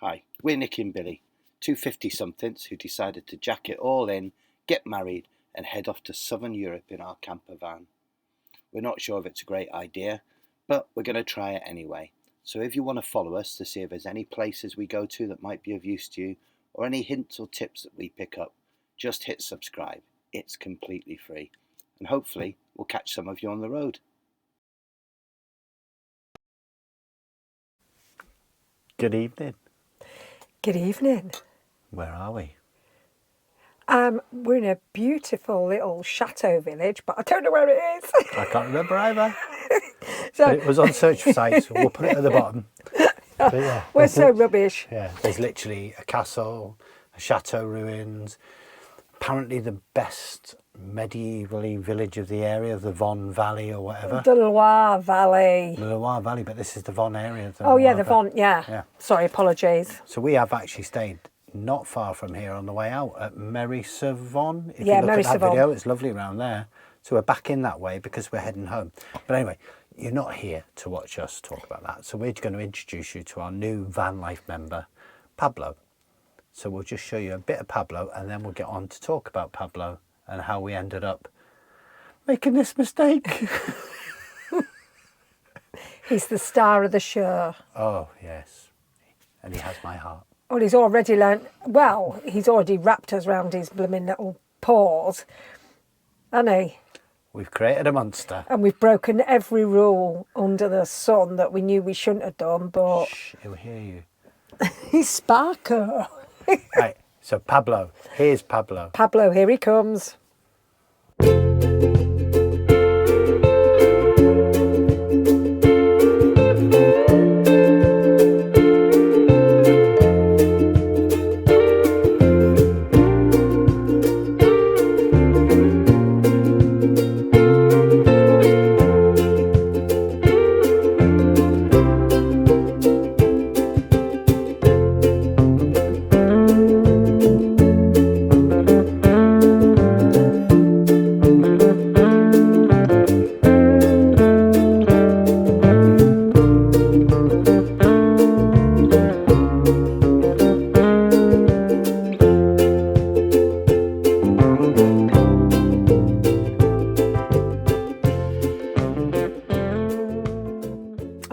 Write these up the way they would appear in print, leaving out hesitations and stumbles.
Hi, we're Nick and Billy, two 50-somethings who decided to jack it all in, get married and head off to southern Europe in our camper van. We're not sure if it's a great idea, but we're going to try it anyway. So if you want to follow us to see if there's any places we go to that might be of use to you, or any hints or tips that we pick up, just hit subscribe. It's completely free. And hopefully we'll catch some of you on the road. Good evening. Good evening. Where are we? We're in a beautiful little chateau village, but I don't know where it is. I can't remember either. So But it was on search for sites, so we'll put it at the bottom. But yeah. we're so rubbish. Yeah, there's literally a castle, a chateau ruins. Apparently the best medievally village of the area, the Von Valley or whatever. The Loire Valley. The Loire Valley, but this is the Von area. Oh yeah, the Loire Valley. Von. Yeah. Sorry, apologies. So we have actually stayed not far from here on the way out at Merry-sur-Von. If Yeah, you look at that Merry-sur-Von. video, it's lovely around there. So we're back in that way because we're heading home. But anyway, you're not here to watch us talk about that. So we're going to introduce you to our new Vanlife member, Pablo. So we'll just show you a bit of Pablo and then we'll get on to talk about Pablo and how we ended up making this mistake. He's the star of the show. Oh, yes. And he has my heart. Well, he's already learnt. Well, he's already wrapped us round his blooming little paws, hasn't he? We've created a monster. And we've broken every rule under the sun that we knew we shouldn't have done. But Shh, he'll hear you. he's Sparko. Right, so Pablo. Here's Pablo. Pablo, here he comes.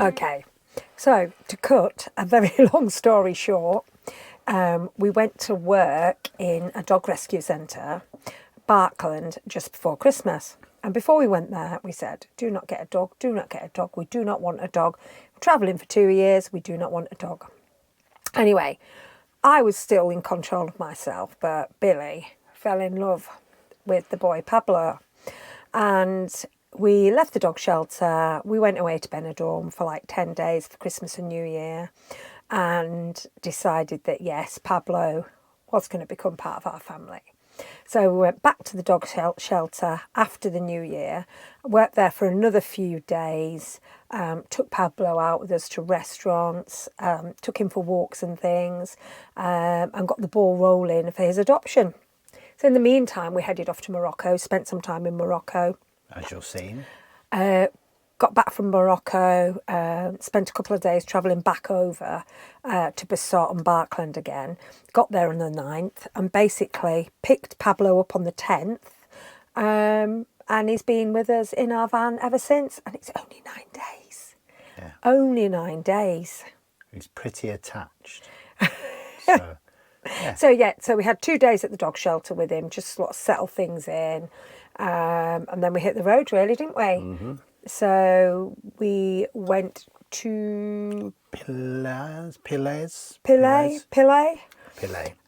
Okay, so to cut a very long story short, we went to work in a dog rescue centre, Barkland, just before Christmas. And before we went there, we said, do not get a dog, do not get a dog, we do not want a dog. We're travelling for 2 years, we do not want a dog. Anyway, I was still in control of myself, but Billy fell in love with the boy Pablo. And we left the dog shelter. We went away to Benidorm for like 10 days for Christmas and New Year and decided that, yes, Pablo was going to become part of our family. So we went back to the dog shelter after the New Year, worked there for another few days, took Pablo out with us to restaurants, took him for walks and things, and got the ball rolling for his adoption. So in the meantime, we headed off to Morocco, spent some time in Morocco. As you're seeing. Got back from Morocco, spent a couple of days travelling back over to Bissot and Barkland again. Got there on the 9th and basically picked Pablo up on the 10th. And he's been with us in our van ever since. And it's only 9 days. Yeah. Only 9 days. He's pretty attached. So, yeah. So we had 2 days at the dog shelter with him, just sort of settle things in. And then we hit the road, really, didn't we? Mm-hmm. So we went to Pillay.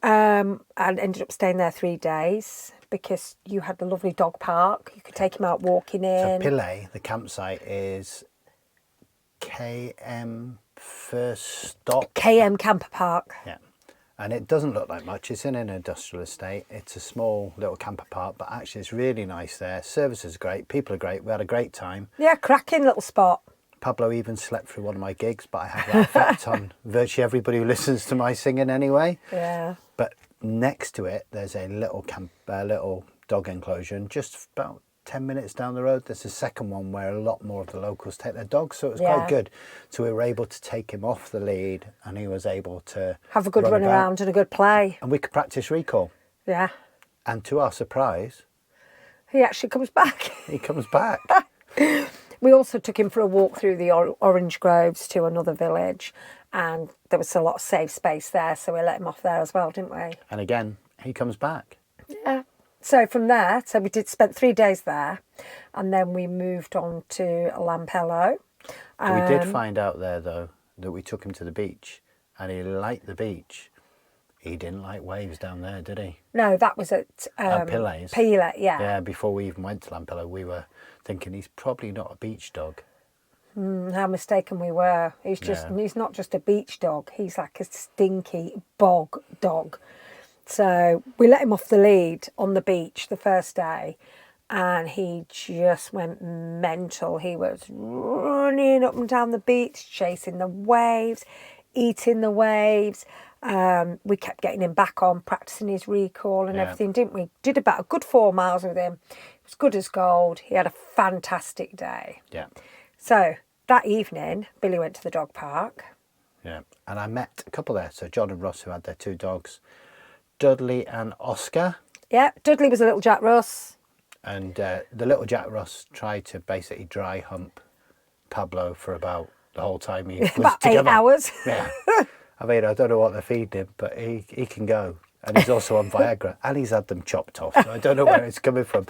And ended up staying there 3 days because you had the lovely dog park. You could take him out walking in. So Pillay, the campsite, is KM First Stop. KM Camper Park. Yeah. And it doesn't look like much. It's in an industrial estate. It's a small little camper park, but actually it's really nice there. Service is great. People are great. We had a great time. Yeah, cracking little spot. Pablo even slept through one of my gigs, but I have that effect on virtually everybody who listens to my singing anyway. Yeah. But next to it, there's a little little dog enclosure, and just about 10 minutes down the road, there's a second one where a lot more of the locals take their dogs, so it was Yeah. quite good. So we were able to take him off the lead, and he was able to Have a good run about, around and a good play. and we could practice recall. Yeah. And to our surprise, He actually comes back. he comes back. We also took him for a walk through the orange groves to another village, and there was a lot of safe space there, so we let him off there as well, didn't we? And again, he comes back. Yeah. So from there, we spent 3 days there, and then we moved on to Lampello. We did find out there, though, that we took him to the beach, and he liked the beach. He didn't like waves down there, did he? No, that was at Piles. Pila, yeah. Yeah, before we even went to Lampello, we were thinking he's probably not a beach dog. How mistaken we were. He's not just a beach dog, he's like a stinky bog dog. So we let him off the lead on the beach the first day, and he just went mental. He was running up and down the beach, chasing the waves, eating the waves. We kept getting him back on, practicing his recall and everything, didn't we? Did about a good 4 miles with him. It was good as gold. He had a fantastic day. Yeah. So that evening, Billy went to the dog park. Yeah. And I met a couple there. So John and Ross, who had their 2 dogs, Dudley and Oscar. Yeah, Dudley was a little Jack Russ. And the little Jack Russ tried to basically dry hump Pablo for about the whole time he was About together. 8 hours. Yeah. I mean, I don't know what they're feeding him, but he can go. And he's also on Viagra. And he's had them chopped off. So I don't know where it's coming from.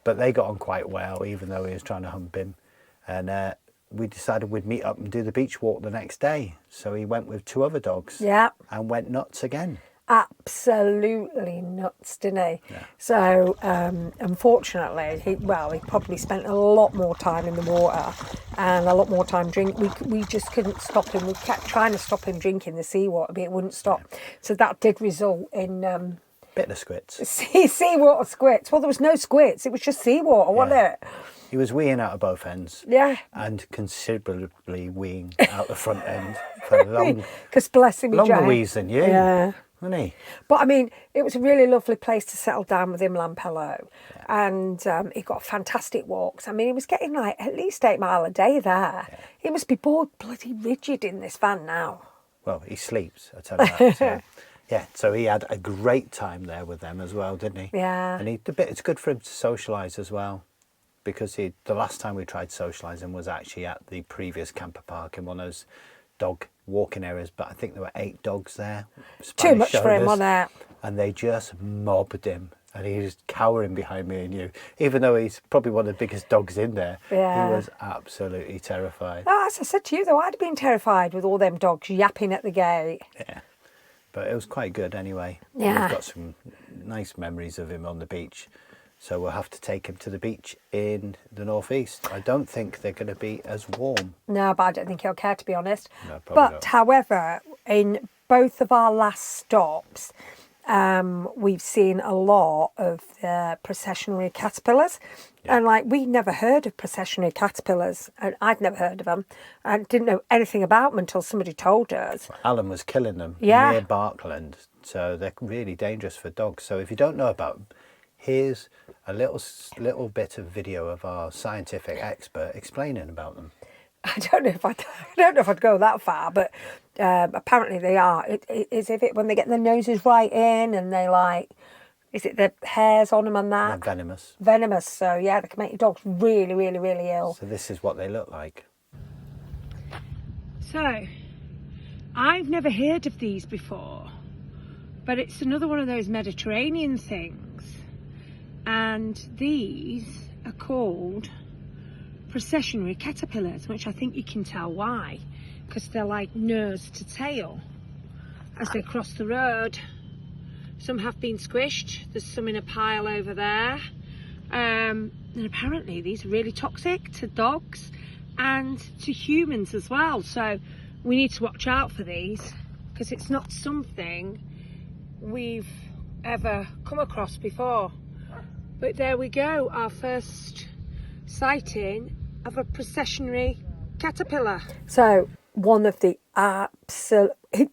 But they got on quite well, even though he was trying to hump him. And we decided we'd meet up and do the beach walk the next day. So he went with 2 other dogs. Yeah. And went nuts again. Absolutely nuts, didn't he? Yeah. So, unfortunately, he probably spent a lot more time in the water and a lot more time drinking. We just couldn't stop him. We kept trying to stop him drinking the seawater, but it wouldn't stop. Yeah. So that did result in bit of squits. Seawater squits. Well, there was no squits. It was just seawater, wasn't it? He was weeing out of both ends. Yeah. And considerably weeing out the front end for long. Because bless him, he longer drank. wheeze than you. Yeah. Wasn't he? But I mean, it was a really lovely place to settle down with him, Lampello. Yeah. And he got fantastic walks. I mean, he was getting like at least 8 miles a day there. Yeah. He must be bored bloody rigid in this van now. Well, he sleeps, I tell you that. So, yeah, so he had a great time there with them as well, didn't he? Yeah. And it's good for him to socialise as well. Because the last time we tried socialising was actually at the previous camper park in one of those dog walking areas, but I think there were 8 dogs there. Too much for him, wasn't it? And they just mobbed him, and he was cowering behind me and you. Even though he's probably one of the biggest dogs in there, yeah. He was absolutely terrified. Oh, as I said to you, though, I'd have been terrified with all them dogs yapping at the gate. Yeah, but it was quite good anyway. Yeah. We've got some nice memories of him on the beach. So we'll have to take him to the beach in the northeast. I don't think they're going to be as warm. No, but I don't think he'll care, to be honest. No, probably but not. However, in both of our last stops, we've seen a lot of the processionary caterpillars. Yeah. And like, we never heard of processionary caterpillars. And I'd never heard of them. I didn't know anything about them until somebody told us. Well, Alan was killing them near Barkland. So they're really dangerous for dogs. So if you don't know about them, here's a little bit of video of our scientific expert explaining about them. I don't know if I'd go that far, but apparently they are. Is it when they get their noses right in and they is it the hairs on them and that? They're venomous. Venomous, so yeah, they can make your dogs really, really, really ill. So this is what they look like. So, I've never heard of these before, but it's another one of those Mediterranean things. And these are called processionary caterpillars, which I think you can tell why, because they're like nose to tail as they cross the road. Some have been squished. There's some in a pile over there. And apparently these are really toxic to dogs and to humans as well. So we need to watch out for these, because it's not something we've ever come across before. But there we go, our first sighting of a processionary caterpillar. So one of the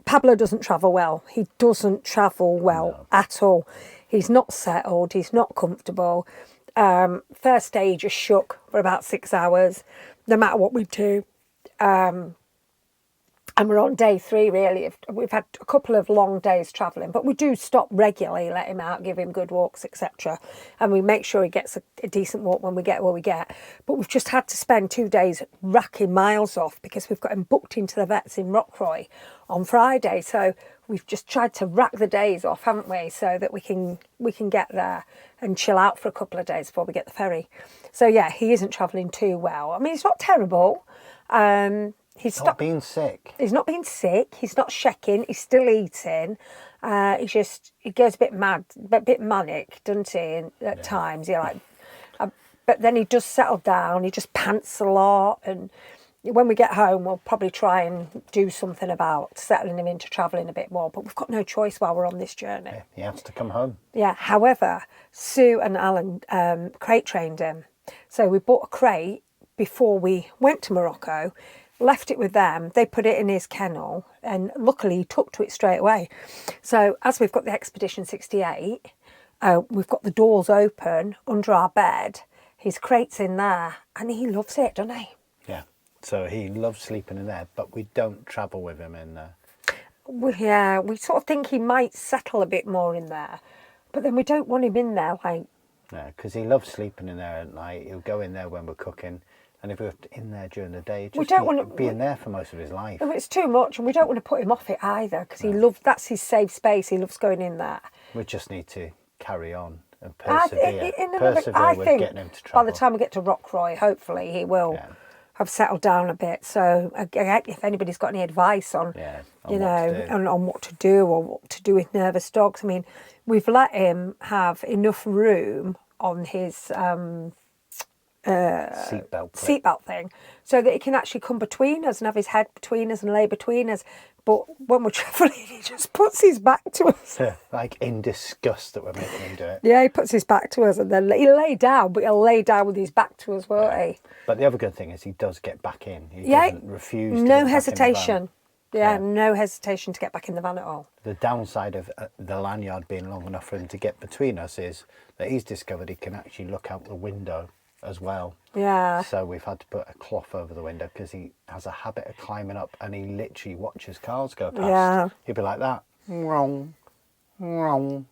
Pablo doesn't travel well. He doesn't travel well at all. He's not settled, he's not comfortable. First day, he just shook for about 6 hours, no matter what we do. And we're on day 3, really. We've had a couple of long days travelling, but we do stop regularly, let him out, give him good walks, etc. And we make sure he gets a decent walk when we get where we get. But we've just had to spend 2 days racking miles off because we've got him booked into the vets in Rockroy on Friday. So we've just tried to rack the days off, haven't we, so that we can get there and chill out for a couple of days before we get the ferry. So yeah, he isn't travelling too well. I mean, it's not terrible. He's Not being sick. He's not being sick. He's not shaking. He's still eating. He goes a bit mad, a bit manic, doesn't he? At times, but then he does settle down. He just pants a lot, and when we get home, we'll probably try and do something about settling him into travelling a bit more. But we've got no choice while we're on this journey. Yeah, he has to come home. Yeah. However, Sue and Alan crate trained him, so we bought a crate before we went to Morocco. Left it with them, they put it in his kennel, and luckily he took to it straight away. So as we've got the Expedition 68, we've got the doors open under our bed, his crate's in there, and he loves it, doesn't he? Yeah, so he loves sleeping in there, but we don't travel with him in there. Yeah, we sort of think he might settle a bit more in there, but then we don't want him in there like... No, because he loves sleeping in there at night. He'll go in there when we're cooking. And if we're in there during the day, we don't want to be in there for most of his life. It's too much, and we don't want to put him off it either, because that's his safe space. He loves going in there. We just need to carry on and persevere. I with think getting him to travel. by the time we get to Rockroy, hopefully he will have settled down a bit. So again, if anybody's got any advice on, on what to do or what to do with nervous dogs, I mean, we've let him have enough room on his seatbelt thing, so that he can actually come between us and have his head between us and lay between us. But when we're travelling, he just puts his back to us. Yeah, like in disgust that we're making him do it. Yeah, he puts his back to us, and then he'll lay down, but he'll lay down with his back to us, won't he? But the other good thing is he does get back in. He doesn't refuse to no get hesitation. Back in the van. No hesitation to get back in the van at all. The downside of the lanyard being long enough for him to get between us is that he's discovered he can actually look out the window as well. Yeah. So we've had to put a cloth over the window because he has a habit of climbing up, and he literally watches cars go past. Yeah. He'll be like that. Wrong. Wrong.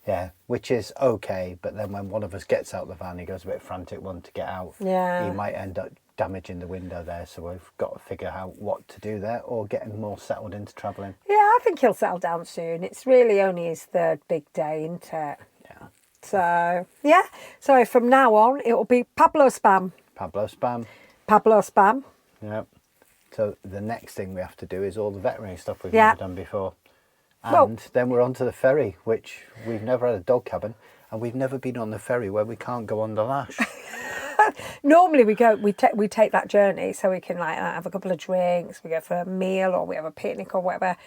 Yeah, which is okay, but then when one of us gets out the van, he goes a bit frantic, wanting to get out. Yeah. He might end up damaging the window there, so we've got to figure out what to do there, or get him more settled into travelling. Yeah, I think he'll settle down soon. It's really only his 3rd big day, isn't it? Yeah. So, yeah. So from now on, it will be Pablo Spam. Pablo Spam. Pablo Spam. Yeah. So the next thing we have to do is all the veterinary stuff we've never done before. And then we're on to the ferry, which we've never had a dog cabin, and we've never been on the ferry where we can't go on the lash. Normally we take that journey so we can have a couple of drinks, we go for a meal, or we have a picnic or whatever.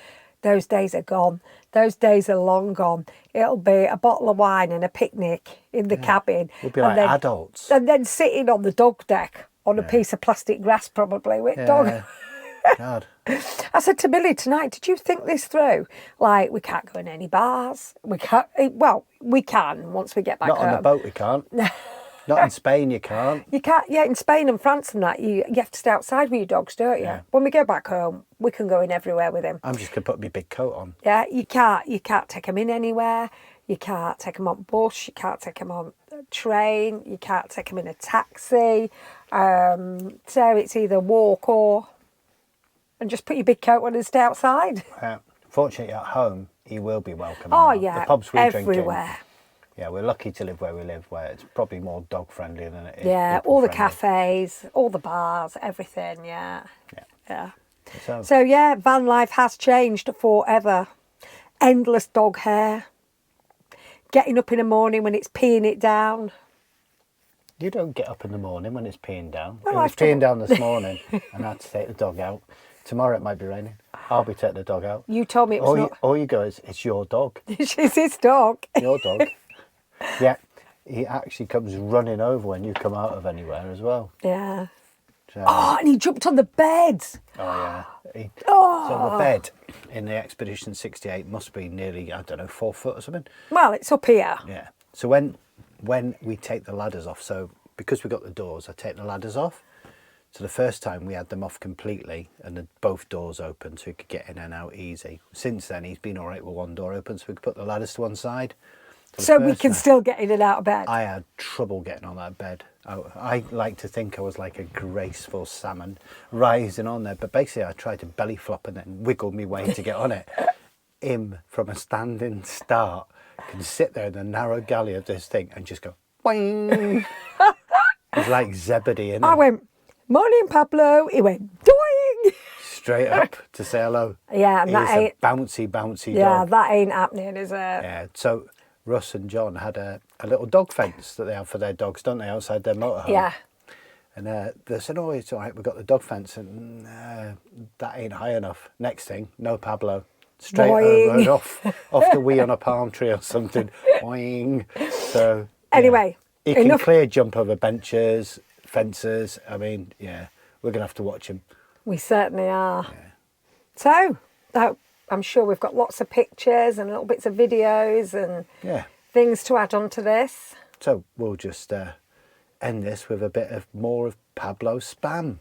Those days are gone. Those days are long gone. It'll be a bottle of wine and a picnic in the cabin. We'll be like adults. And then sitting on the dog deck on a piece of plastic grass probably with dog. God. I said to Billy tonight, did you think this through? Like, we can't go in any bars. We can't. Well, we can once we get back home. Not on a boat we can't. Not in Spain you can't. You can't. Yeah, in Spain and France and that, you have to stay outside with your dogs, don't you? Yeah. When we go back home, we can go in everywhere with him. I'm just going to put my big coat on. Yeah, you can't take him in anywhere. You can't take him on bus. You can't take him on a train. You can't take him in a taxi. So it's either walk or... And just put your big coat on and stay outside. Fortunately, at home, he will be welcome. Oh, yeah, the pubs we everywhere. Drink in, yeah, we're lucky to live where we live, where it's probably more dog friendly than it is. Yeah, all the cafes, all the bars, everything. Yeah. So yeah, van life has changed forever. Endless dog hair. Getting up in the morning when it's peeing it down. You don't get up in the morning when it's peeing down. Well, it was peeing down this morning, and I had to take the dog out. Tomorrow it might be raining. I'll be taking the dog out. You told me it was not. All you go is, it's your dog. It's his dog. Your dog. Yeah, he actually comes running over when you come out of anywhere as well. Yeah. So, and he jumped on the bed. Oh, yeah. So the bed in the Expedition 68 must be nearly, 4 foot or something. Well, it's up here. Yeah. So when when we take the ladders off, so because we got the doors, I take the ladders off. So the first time we had them off completely and both doors open so he could get in and out easy. Since then he's been all right with one door open so we could put the ladders to one side. So we can still get in and out of bed. I had trouble getting on that bed. I like to think I was like a graceful salmon rising on there, but basically I tried to belly flop and then wiggle my way to get on it. Him, from a standing start, can sit there in the narrow galley of this thing and just go, boing. He's like Zebedee, isn't I he? went, morning, Pablo. He went, doing. Straight up to say hello. Yeah, and He's that ain't... a bouncy Yeah, dog. that ain't happening, is it? Yeah, so Russ and John had a little dog fence that they have for their dogs, don't they, outside their motorhome? Yeah. And they said, oh, it's all right, we've got the dog fence. And that ain't high enough. Next thing, no Pablo. Straight Boing. over and off the whee on a palm tree or something. Boing. So, yeah. Anyway, He can enough... clear jump over benches, fences. I mean, yeah, we're going to have to watch him. We certainly are. Yeah. So, I'm sure we've got lots of pictures and little bits of videos and Yeah. things to add on to this. So we'll just end this with a bit of more of Pablo's spam.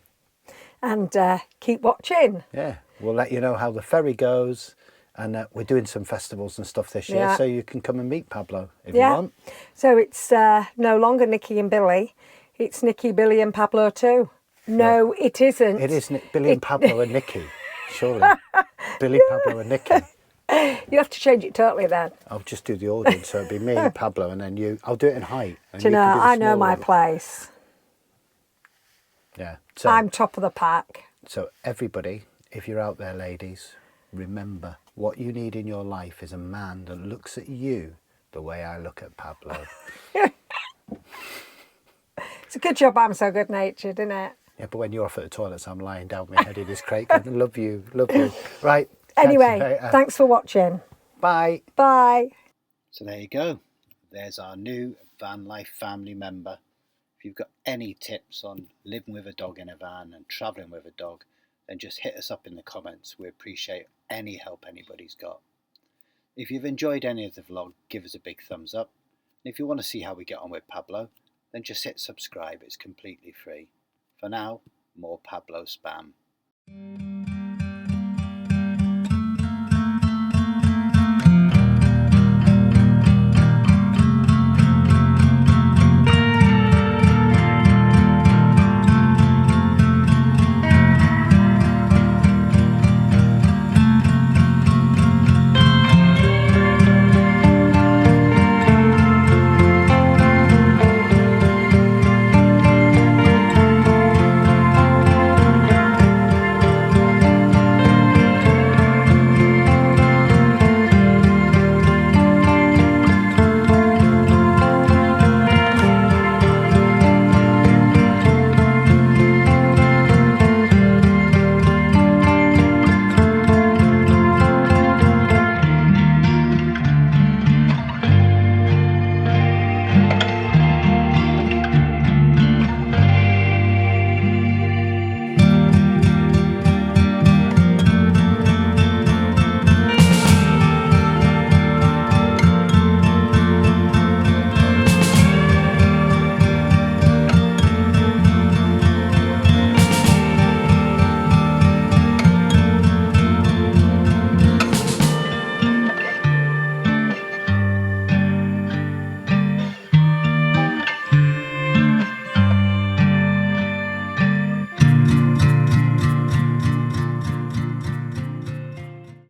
And keep watching. Yeah, we'll let you know how the ferry goes. And we're doing some festivals and stuff this year, Yeah. so you can come and meet Pablo if you want. So it's no longer Nikki and Billy. It's Nikki, Billy and Pablo too. No, it isn't. It is Billy and Pablo and Nikki, surely. Billy, Pablo and Nikki. You have to change it totally then. I'll just do the audience, so it'll be me, Pablo, and then you. I'll do it in height. And Do you know, can do the I know small my one. place. Yeah. So, I'm top of the pack. so everybody, if you're out there, ladies, remember, what you need in your life is a man that looks at you the way I look at Pablo. It's a good job I'm so good-natured, isn't it? Yeah, but when you're off at the toilets, I'm lying down my head in this crate. Going, love you, love you. Right. catch you Anyway, later. thanks for watching. Bye. Bye. So there you go. There's our new van life family member. If you've got any tips on living with a dog in a van and travelling with a dog, then just hit us up in the comments. We appreciate any help anybody's got. If you've enjoyed any of the vlog, give us a big thumbs up. And if you want to see how we get on with Pablo, then just hit subscribe. It's completely free. For now, more Pablo spam.